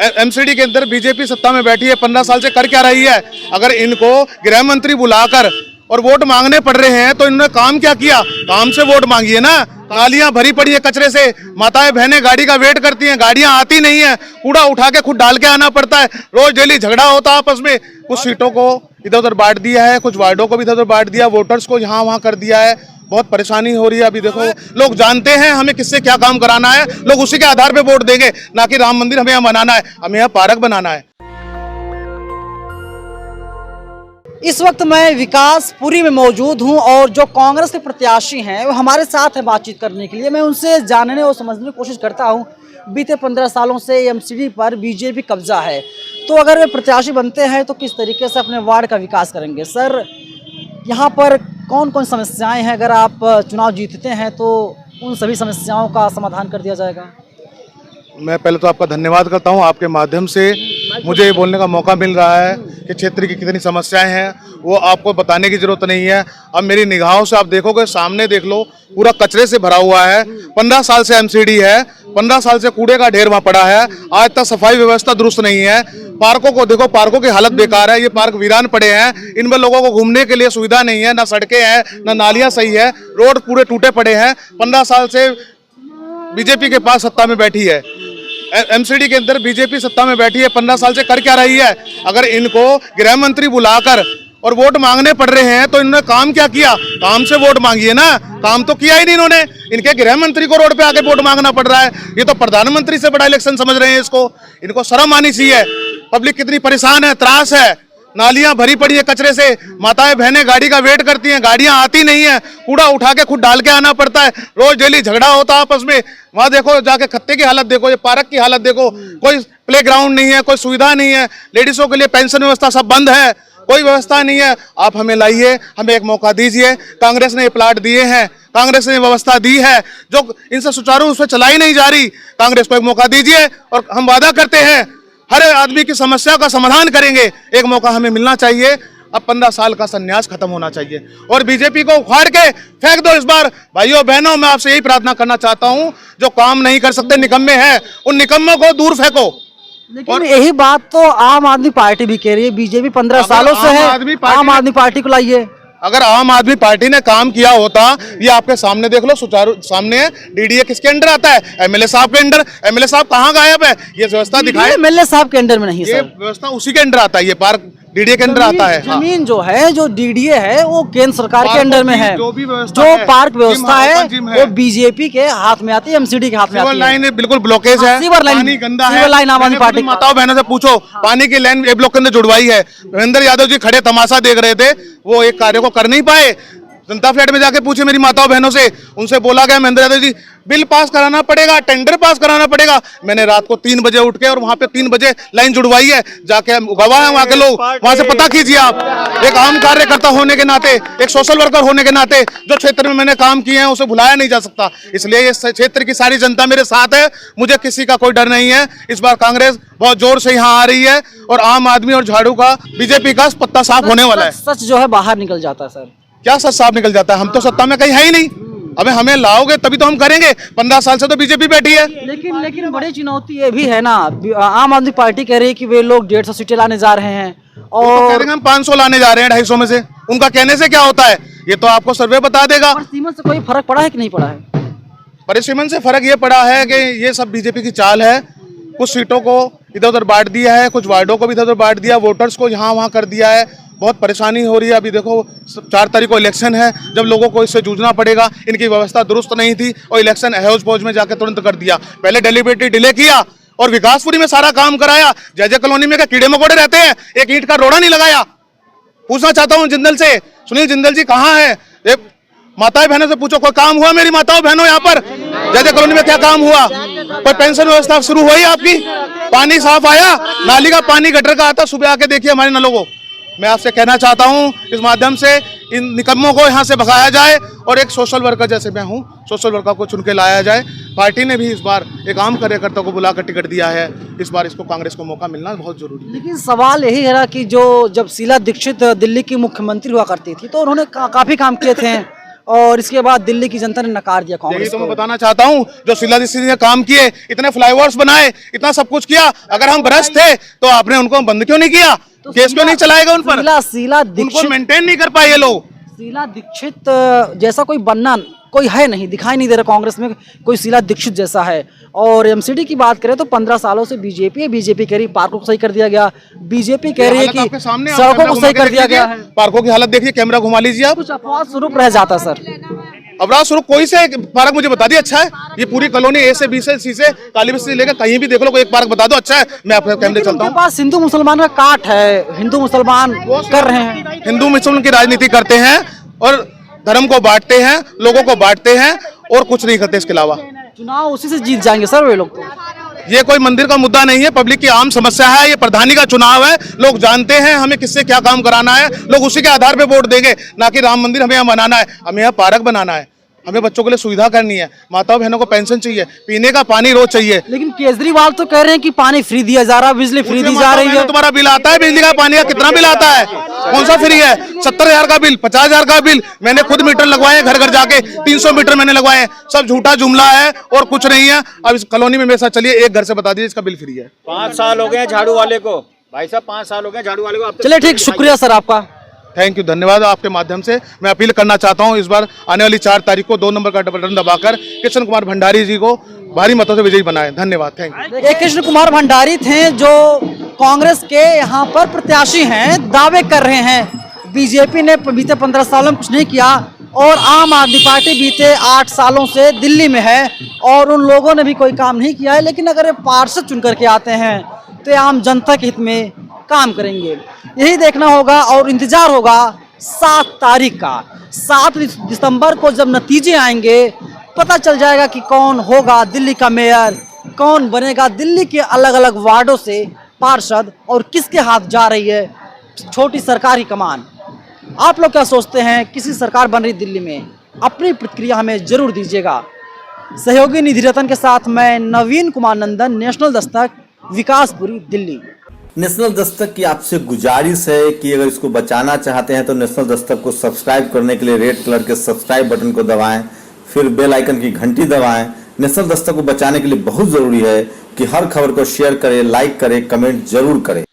MCD के अंदर BJP सत्ता में बैठी है, 15 साल से कर क्या रही है? अगर इनको गृह मंत्री बुलाकर और वोट मांगने पड़ रहे हैं तो इन्होंने काम क्या किया? काम से वोट मांगिए ना। नालियां भरी पड़ी है कचरे से, माताएं बहनें गाड़ी का वेट करती हैं, गाड़ियां आती नहीं है, कूड़ा उठा के खुद डाल के आना पड़ता है, रोज डेली झगड़ा होता है आपस में। कुछ सीटों को इधर उधर बांट दिया है, कुछ वार्डों को भी इधर उधर बांट दिया, वोटर्स को यहाँ वहाँ कर दिया है। बहुत परेशानी हो रही है। अभी देखो, लोग जानते हैं हमें किससे क्या काम कराना है, लोग उसी के आधार पे वोट देंगे, ना कि राम मंदिर हमें यहाँ बनाना है, हमें यहाँ पार्क बनाना है। इस वक्त मैं विकासपुरी में मौजूद हूं और जो कांग्रेस के प्रत्याशी हैं वो हमारे साथ हैं बातचीत करने के लिए। मैं उनसे जानने और समझने की कोशिश करता हूं। बीते 15 सालों से एमसीडी पर बीजेपी कब्जा है, तो अगर वे प्रत्याशी बनते हैं तो किस तरीके से अपने वार्ड का विकास करेंगे? सर, यहाँ पर कौन कौन समस्याएं हैं? अगर आप चुनाव जीतते हैं तो उन सभी समस्याओं का समाधान कर दिया जाएगा। मैं पहले तो आपका धन्यवाद करता हूं, आपके माध्यम से मुझे ये बोलने का मौका मिल रहा है कि क्षेत्र की कितनी समस्याएं हैं वो आपको बताने की जरूरत नहीं है। अब मेरी निगाहों से आप देखोगे, सामने देख लो, पूरा कचरे से भरा हुआ है। 15 साल से एमसीडी है, 15 साल से कूड़े का ढेर वहाँ पड़ा है, आज तक सफाई व्यवस्था दुरुस्त नहीं है। पार्कों को देखो, पार्कों की हालत बेकार है, ये पार्क वीरान पड़े हैं, इनमें लोगों को घूमने के लिए सुविधा नहीं है, ना सड़कें हैं, ना नालियां सही है, रोड पूरे टूटे पड़े हैं। 15 साल से बीजेपी के पास सत्ता में बैठी है, एमसीडी के अंदर बीजेपी सत्ता में बैठी है, 15 साल से कर क्या रही है? अगर इनको गृह मंत्री बुलाकर और वोट मांगने पड़ रहे हैं तो इन्होंने काम क्या किया? काम से वोट मांगिए ना। काम तो किया ही नहीं इन्होंने, इनके गृह मंत्री को रोड पे आके वोट मांगना पड़ रहा है। ये तो प्रधानमंत्री से बड़ा इलेक्शन समझ रहे हैं इसको। इनको शर्म आनी चाहिए। पब्लिक कितनी परेशान है, त्रास है, नालियां भरी पड़ी है कचरे से, माताएं बहनें गाड़ी का वेट करती हैं, गाड़ियां आती नहीं है, कूड़ा उठा के खुद डाल के आना पड़ता है, रोज डेली झगड़ा होता है आपस में। वहां देखो, जाके खत्ते की हालत देखो, ये पार्क की हालत देखो, कोई प्ले ग्राउंड नहीं है, कोई सुविधा नहीं है, लेडीजों के लिए पेंशन व्यवस्था सब बंद है, कोई व्यवस्था नहीं है। आप हमें लाइए, हमें एक मौका दीजिए। कांग्रेस ने ये प्लाट दिए हैं, कांग्रेस ने व्यवस्था दी है जो इनसे सुचारू रूप से चलाई नहीं जा रही। कांग्रेस को एक मौका दीजिए और हम वादा करते हैं हर आदमी की समस्या का समाधान करेंगे। एक मौका हमें मिलना चाहिए। अब 15 साल का संन्यास खत्म होना चाहिए और बीजेपी को उखाड़ के फेंक दो इस बार। भाइयों बहनों, मैं आपसे यही प्रार्थना करना चाहता हूं, जो काम नहीं कर सकते, निकम्मे हैं, उन निकम्मों को दूर फेंको। लेकिन और यही बात तो आम आदमी पार्टी भी कह रही है। बीजेपी 15 सालों से है, आम आदमी पार्टी को लाइए। अगर आम आदमी पार्टी ने काम किया होता, ये आपके सामने देख लो, सुचारू सामने है। डीडीए किसके अंडर आता है? एमएलए साहब के अंडर। एमएलए साहब कहाँ गायब है? ये व्यवस्था दिखाए। एमएलए साहब के अंडर में नहीं, ये व्यवस्था उसी के अंडर आता है, ये पार्क डीडीए के अंडर आता है। जमीन जो है, जो डीडीए है, वो केंद्र सरकार के अंडर में है। जो भी जो पार्क व्यवस्था है वो बीजेपी के हाथ में आती है, एमसीडी के हाथ में आती है। लाइन बिल्कुल ब्लॉकेज है, पानी गंदा है। लाइन आम आदमी पार्टी माताओं बहनों से पूछो, पानी की लाइन ए ब्लॉक के अंदर जुड़वाई है। महेंद्र यादव जी खड़े तमाशा देख रहे थे, वो एक कार्य को कर नहीं पाए। जनता फ्लैट में जाके पूछे मेरी माताओं बहनों से, उनसे बोला गया महेंद्र यादव जी बिल पास कराना पड़ेगा, टेंडर पास कराना पड़ेगा। मैंने रात को 3 बजे उठ के और वहां पे 3 बजे लाइन जुड़वाई है। जाके गवाह है वहां के लोग, वहां से पता कीजिए आप। एक आम कार्यकर्ता होने के नाते, एक सोशल वर्कर होने के नाते, जो क्षेत्र में मैंने काम किए हैं उसे भुलाया नहीं जा सकता। इसलिए इस क्षेत्र की सारी जनता मेरे साथ है, मुझे किसी का कोई डर नहीं है। इस बार कांग्रेस बहुत जोर से यहाँ आ रही है और आम आदमी और झाड़ू का, बीजेपी का पत्ता साफ होने वाला है। सच जो है बाहर निकल जाता है। सर, क्या सच साफ निकल जाता है? हम तो सत्ता में कहीं है ही नहीं। अबे हमें लाओगे तभी तो हम करेंगे। 15 साल से तो बीजेपी बैठी है। लेकिन बड़ी चुनौती ये भी है ना, आम आदमी पार्टी कह रही है कि वे लोग 150 सीटें लाने जा रहे हैं और कह रहे हैं हम 500 लाने जा रहे हैं 250 में से। उनका कहने से क्या होता है? ये तो आपको सर्वे बता देगा। परिसीमन से कोई फर्क पड़ा है कि नहीं पड़ा है? परिसीमन से फर्क ये पड़ा है कि ये सब बीजेपी की चाल है। कुछ सीटों को इधर उधर बांट दिया है, कुछ वार्डों को भी इधर उधर बांट दिया, वोटर्स को यहाँ वहाँ कर दिया है। बहुत परेशानी हो रही है। अभी देखो, 4 तारीख को इलेक्शन है, जब लोगों को इससे जूझना पड़ेगा। इनकी व्यवस्था दुरुस्त नहीं थी और इलेक्शन अहौज पौज में जाके तुरंत कर दिया। पहले डेलिबरेटली डिले किया और विकासपुरी में सारा काम कराया। जय कॉलोनी में क्या कीड़े मकोड़े रहते हैं? एक ईंट का रोड़ा नहीं लगाया। पूछना चाहता हूँ जिंदल से, सुनील जिंदल जी कहाँ है? माताएं बहनों से पूछो, कोई काम हुआ मेरी माताओं बहनों यहाँ पर? जय कॉलोनी में क्या काम हुआ? कोई पेंशन व्यवस्था शुरू हुई आपकी? पानी साफ आया? नाली का पानी गटर का आता, सुबह आके देखिए हमारे नलों को। मैं आपसे कहना चाहता हूं, इस माध्यम से इन निकम्मों को यहां से भगाया जाए और एक सोशल वर्कर, जैसे मैं हूं, सोशल वर्कर को चुन के लाया जाए। पार्टी ने भी इस बार एक आम कार्यकर्ता को बुलाकर टिकट दिया है। इस बार इसको कांग्रेस को मौका मिलना बहुत जरूरी है। लेकिन सवाल यही है ना कि जब शीला दीक्षित दिल्ली की मुख्यमंत्री हुआ करती थी तो उन्होंने काफी काम किए थे। और इसके बाद दिल्ली की जनता ने नकार दिया यही कांग्रेस तो मैं को। बताना चाहता हूँ, जो शीला दीक्षित ने काम किए, इतने फ्लाईओवर्स बनाए, इतना सब कुछ किया, अगर हम भ्रष्ट थे तो आपने उनको बंद क्यों नहीं किया? केस क्यों नहीं चलाएगा उन पर? शीला उनको दीक्षित मेंटेन नहीं कर पाए ये लोग। शीला दीक्षित जैसा कोई बनना कोई है नहीं, दिखाई नहीं दे रहा कांग्रेस में कोई शीला दीक्षित जैसा है। और एमसीडी की बात करें तो 15 सालों से बीजेपी है, बीजेपी कह रही पार्कों को सही कर दिया गया, बीजेपी कह रही है हालत आपके कि सामने, आप सड़कों कैमरा को घुमा सही के कर देख दिया गया लीजिए, है। पार्कों की हालत देखिए, कैमरा घुमा लीजिए आप। कुछ अपवाद स्वरूप रह जाता सर। अपराध स्वरूप कोई से पार्क मुझे बता दिए अच्छा है? ये पूरी कॉलोनी ए से बी से सी से काली बस्ती से लेकर कहीं भी देख लो, कोई एक पार्क बता दो अच्छा है, मैं अपने कैमरे चलता उनके हूँ। पास हिंदू मुसलमान का काट है, हिंदू मुसलमान कर रहे हैं। हिंदू मुस्लिम की राजनीति करते हैं और धर्म को बांटते हैं, लोगों को बांटते हैं और कुछ नहीं करते इसके अलावा। चुनाव उसी से जीत जाएंगे सर वे लोग तो। ये कोई मंदिर का मुद्दा नहीं है, पब्लिक की आम समस्या है, ये प्रधानी का चुनाव है, लोग जानते हैं हमें किससे क्या काम कराना है, लोग उसी के आधार पे वोट देंगे, ना कि राम मंदिर हमें यहाँ बनाना है, हमें यहाँ पार्क बनाना है, हमें बच्चों के लिए सुविधा करनी है, माताओं बहनों को पेंशन चाहिए, पीने का पानी रोज चाहिए। लेकिन केजरीवाल तो कह रहे हैं कि पानी फ्री दिया जा रहा, बिजली फ्री दी जा रही है। तुम्हारा बिल आता है बिजली का, पानी का कितना बिल आता है? कौन सा फ्री है? 70,000 का बिल, 50,000 का बिल, मैंने खुद मीटर लगवाए घर घर जाके, 300 मीटर मैंने लगवाए हैं, सब झूठा जुमला है और कुछ नहीं है। अब इस कॉलोनी में मेरे साथ चलिए, एक घर से बता दीजिए इसका बिल फ्री है। 5 साल हो गए झाड़ू वाले को, भाई साहब 5 साल हो गए झाड़ू वाले को। चलिए ठीक, शुक्रिया सर आपका। थैंक यू, धन्यवाद। आपके माध्यम से मैं अपील करना चाहता हूं, इस बार आने वाली 4 तारीख को 2 नंबर का बटन दबाकर कृष्ण कुमार भंडारी जी को भारी मतों से विजयी बनाएं। धन्यवाद, थैंक यू। ये कृष्ण कुमार भंडारी थे जो कांग्रेस के यहाँ पर प्रत्याशी हैं, दावे कर रहे हैं बीजेपी ने बीते 15 सालों में कुछ नहीं किया और आम आदमी पार्टी बीते 8 सालों से दिल्ली में है और उन लोगों ने भी कोई काम नहीं किया है। लेकिन अगर ये पार्षद चुन करके आते हैं तो ये आम जनता के हित में काम करेंगे, यही देखना होगा और इंतजार होगा 7 तारीख का। 7 दिसंबर को जब नतीजे आएंगे पता चल जाएगा कि कौन होगा दिल्ली का मेयर, कौन बनेगा दिल्ली के अलग अलग वार्डों से पार्षद और किसके हाथ जा रही है छोटी सरकार की कमान। आप लोग क्या सोचते हैं, किसी सरकार बन रही दिल्ली में? अपनी प्रतिक्रिया हमें जरूर दीजिएगा। सहयोगी निधि रतन के साथ मैं नवीन कुमार नंदन, नेशनल दस्तक, विकासपुरी, दिल्ली। नेशनल दस्तक की आपसे गुजारिश है कि अगर इसको बचाना चाहते हैं तो नेशनल दस्तक को सब्सक्राइब करने के लिए रेड कलर के सब्सक्राइब बटन को दबाएं, फिर बेल आइकन की घंटी दबाएं। नेशनल दस्तक को बचाने के लिए बहुत जरूरी है कि हर खबर को शेयर करें, लाइक करें, कमेंट जरूर करें।